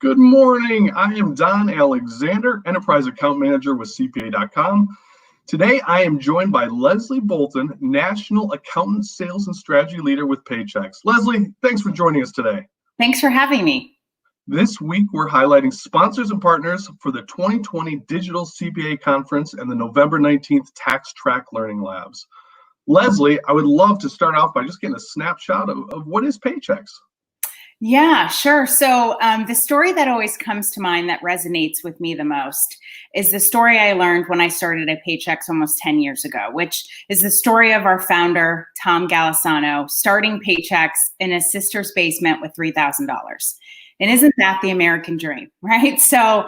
Good morning. I am Don Alexander, Enterprise Account Manager with CPA.com. Today, I am joined by Leslie Bolton, National Accountant Sales and Strategy Leader with Paychex. Leslie, thanks for joining us today. Thanks for having me. This week, we're highlighting sponsors and partners for the 2020 Digital CPA Conference and the November 19th Tax Track Learning Labs. Leslie, I would love to start off by just getting a snapshot of what is Paychex. Yeah, sure. So the story that always comes to mind that resonates with me the most is the story I learned when I started at Paychex almost 10 years ago, which is the story of our founder, Tom Golisano, starting Paychex in his sister's basement with $3,000. And isn't that the American dream, right? So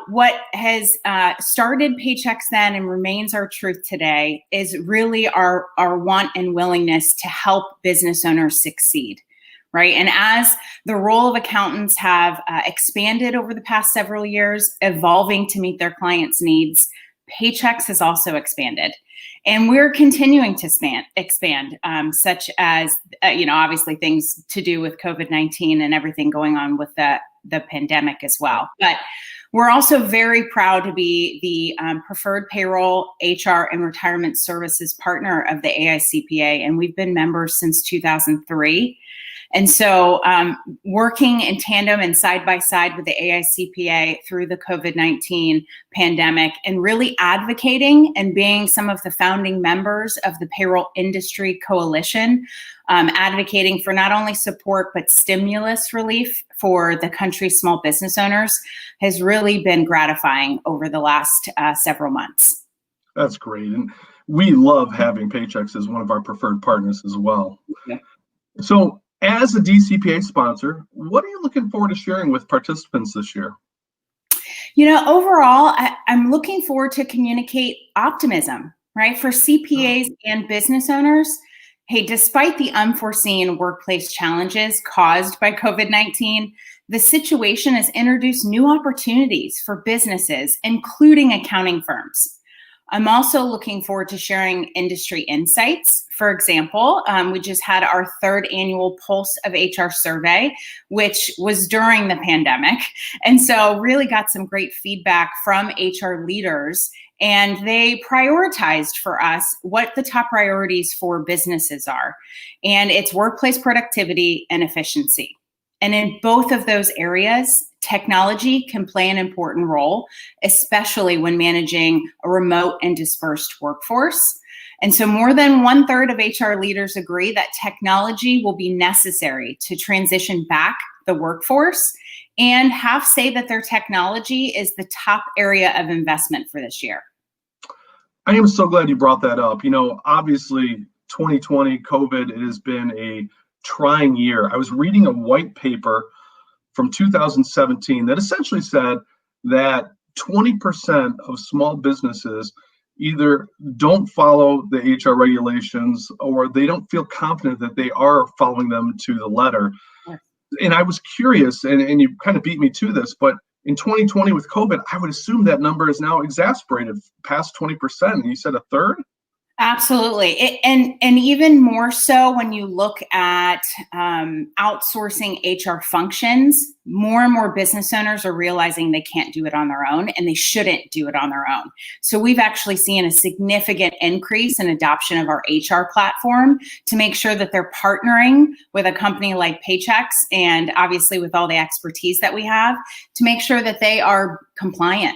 what has started Paychex then and remains our truth today is really our want and willingness to help business owners succeed. Right. And as the role of accountants have expanded over the past several years, evolving to meet their clients' needs, Paychex has also expanded. And we're continuing to expand, such as, obviously things to do with COVID-19 and everything going on with the pandemic as well. But we're also very proud to be the preferred payroll, HR, and retirement services partner of the AICPA. And we've been members since 2003. And so working in tandem and side by side with the AICPA through the COVID-19 pandemic and really advocating and being some of the founding members of the Payroll Industry Coalition, advocating for not only support but stimulus relief for the country's small business owners has really been gratifying over the last several months. That's great. And we love having Paychex as one of our preferred partners as well. Yeah. So, as a DCPA sponsor, what are you looking forward to sharing with participants this year? Overall, I'm looking forward to communicate optimism, right? For CPAs and business owners, hey, despite the unforeseen workplace challenges caused by COVID-19, the situation has introduced new opportunities for businesses, including accounting firms. I'm also looking forward to sharing industry insights. For example, we just had our third annual Pulse of HR survey, which was during the pandemic. And so really got some great feedback from HR leaders. And they prioritized for us what the top priorities for businesses are. And it's workplace productivity and efficiency. And in both of those areas, technology can play an important role, especially when managing a remote and dispersed workforce. And so more than 1/3 of HR leaders agree that technology will be necessary to transition back the workforce, and half say that their technology is the top area of investment for this year. I am so glad you brought that up. Obviously 2020 COVID, it has been a trying year. I was reading a white paper from 2017 that essentially said that 20% of small businesses either don't follow the HR regulations or they don't feel confident that they are following them to the letter. Yes. And I was curious, and you kind of beat me to this, but in 2020 with COVID, I would assume that number is now exasperated past 20%. And you said a third? Absolutely. And even more so when you look at outsourcing HR functions, more and more business owners are realizing they can't do it on their own and they shouldn't do it on their own. So we've actually seen a significant increase in adoption of our HR platform to make sure that they're partnering with a company like Paychex and obviously with all the expertise that we have to make sure that they are compliant.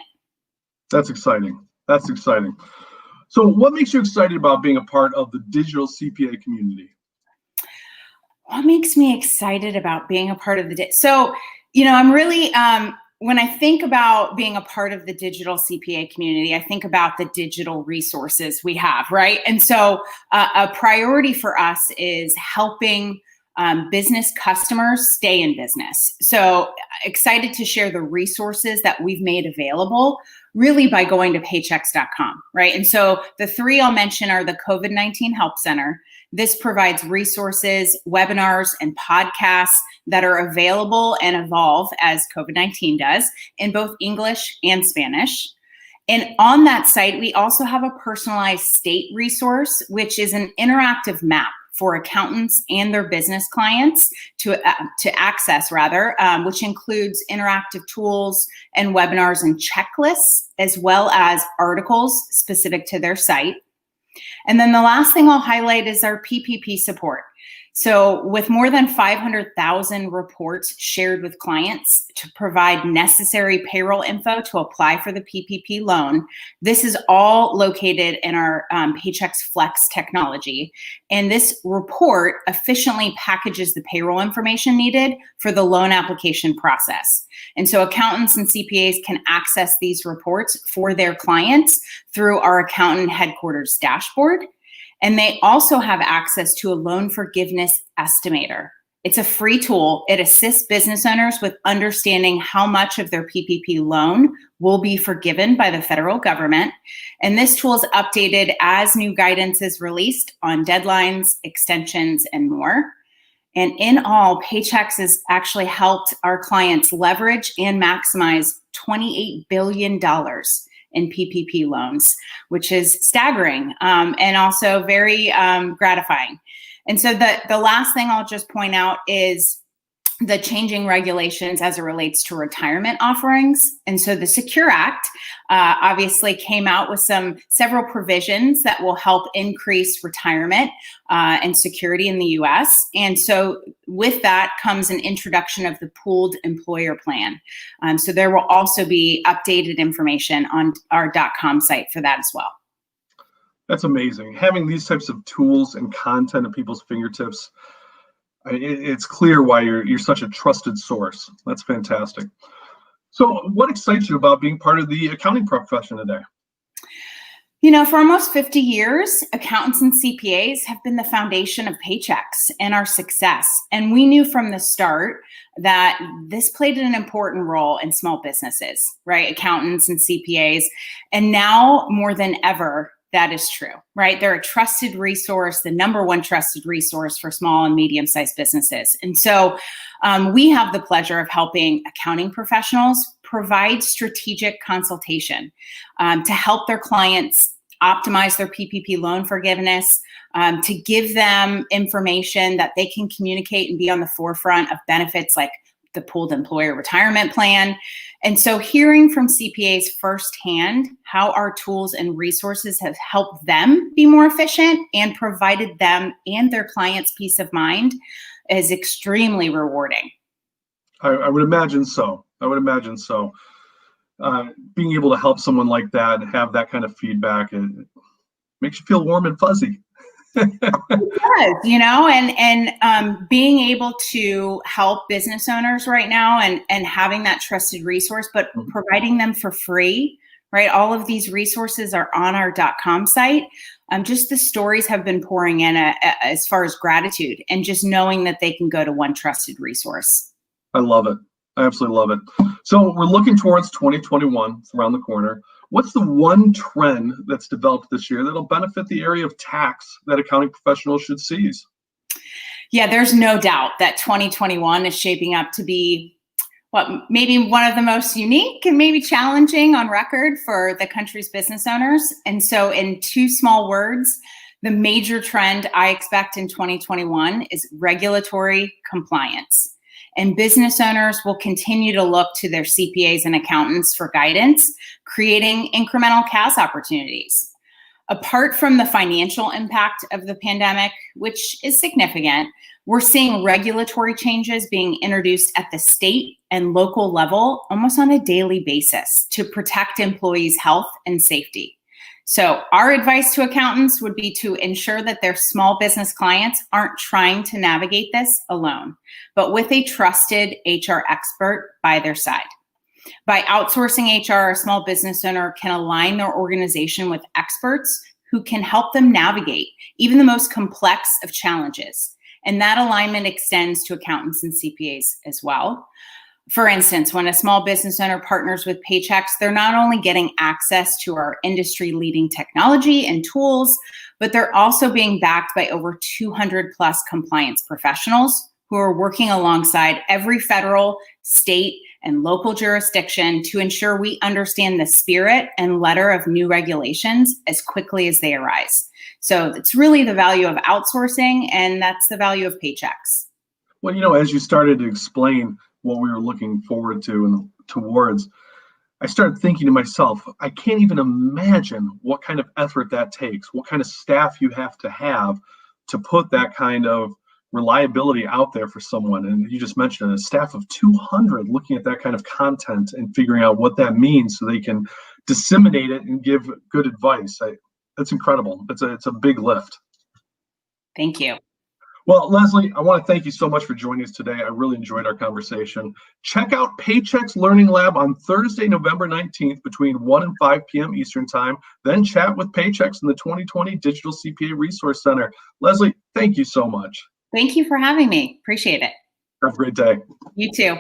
That's exciting. That's exciting. So what makes you excited about being a part of the digital CPA community? What makes me excited about being a part of I'm really, when I think about being a part of the digital CPA community, I think about the digital resources we have, right? And so a priority for us is helping business customers stay in business. So excited to share the resources that we've made available really by going to Paychex.com, right? And so the three I'll mention are the COVID-19 Help Center. This provides resources, webinars, and podcasts that are available and evolve as COVID-19 does in both English and Spanish. And on that site, we also have a personalized state resource, which is an interactive map for accountants and their business clients to access, which includes interactive tools and webinars and checklists, as well as articles specific to their site. And then the last thing I'll highlight is our PPP support. So with more than 500,000 reports shared with clients to provide necessary payroll info to apply for the PPP loan, this is all located in our Paychex Flex technology. And this report efficiently packages the payroll information needed for the loan application process. And so accountants and CPAs can access these reports for their clients through our accountant headquarters dashboard. And they also have access to a loan forgiveness estimator. It's a free tool. It assists business owners with understanding how much of their PPP loan will be forgiven by the federal government. And this tool is updated as new guidance is released on deadlines, extensions, and more. And in all, Paychex has actually helped our clients leverage and maximize $28 billion in PPP loans, which is staggering and also very gratifying. And so the last thing I'll just point out is the changing regulations as it relates to retirement offerings. And so the Secure Act obviously came out with several provisions that will help increase retirement and security in the US. And so with that comes an introduction of the pooled employer plan. So there will also be updated information on our .com site for that as well. That's amazing. Having these types of tools and content at people's fingertips, it's clear why you're such a trusted source. That's fantastic. So what excites you about being part of the accounting profession today? You know, for almost 50 years, accountants and CPAs have been the foundation of Paychex and our success. And we knew from the start that this played an important role in small businesses, right? Accountants and CPAs. And now more than ever, that is true, right? They're a trusted resource, the number one trusted resource for small and medium-sized businesses. And so we have the pleasure of helping accounting professionals provide strategic consultation to help their clients optimize their PPP loan forgiveness, to give them information that they can communicate and be on the forefront of benefits like the pooled employer retirement plan. And so hearing from CPAs firsthand how our tools and resources have helped them be more efficient and provided them and their clients peace of mind is extremely rewarding. I would imagine so. Being able to help someone like that and have that kind of feedback, it makes you feel warm and fuzzy. It does, you know, and being able to help business owners right now and having that trusted resource, but providing them for free, right? All of these resources are on our .com site. Just the stories have been pouring in as far as gratitude and just knowing that they can go to one trusted resource. I love it. I absolutely love it. So we're looking towards 2021. It's around the corner. What's the one trend that's developed this year that'll benefit the area of tax that accounting professionals should seize? Yeah, there's no doubt that 2021 is shaping up to be maybe one of the most unique and maybe challenging on record for the country's business owners. And so in two small words, the major trend I expect in 2021 is regulatory compliance. And business owners will continue to look to their CPAs and accountants for guidance, creating incremental CAS opportunities. Apart from the financial impact of the pandemic, which is significant, we're seeing regulatory changes being introduced at the state and local level almost on a daily basis to protect employees' health and safety. So our advice to accountants would be to ensure that their small business clients aren't trying to navigate this alone, but with a trusted HR expert by their side. By outsourcing HR, a small business owner can align their organization with experts who can help them navigate even the most complex of challenges. And that alignment extends to accountants and CPAs as well. For instance, when a small business owner partners with Paychex, they're not only getting access to our industry-leading technology and tools, but they're also being backed by over 200 plus compliance professionals who are working alongside every federal, state, and local jurisdiction to ensure we understand the spirit and letter of new regulations as quickly as they arise. So it's really the value of outsourcing, and that's the value of Paychex. Well, as you started to explain what we were looking forward to and towards, I started thinking to myself, I can't even imagine what kind of effort that takes, what kind of staff you have to put that kind of reliability out there for someone. And you just mentioned a staff of 200 looking at that kind of content and figuring out what that means so they can disseminate it and give good advice. That's incredible. It's a big lift. Thank you. Well, Leslie, I want to thank you so much for joining us today. I really enjoyed our conversation. Check out Paychex Learning Lab on Thursday, November 19th between 1 and 5 p.m. Eastern Time. Then chat with Paychex in the 2020 Digital CPA Resource Center. Leslie, thank you so much. Thank you for having me. Appreciate it. Have a great day. You too.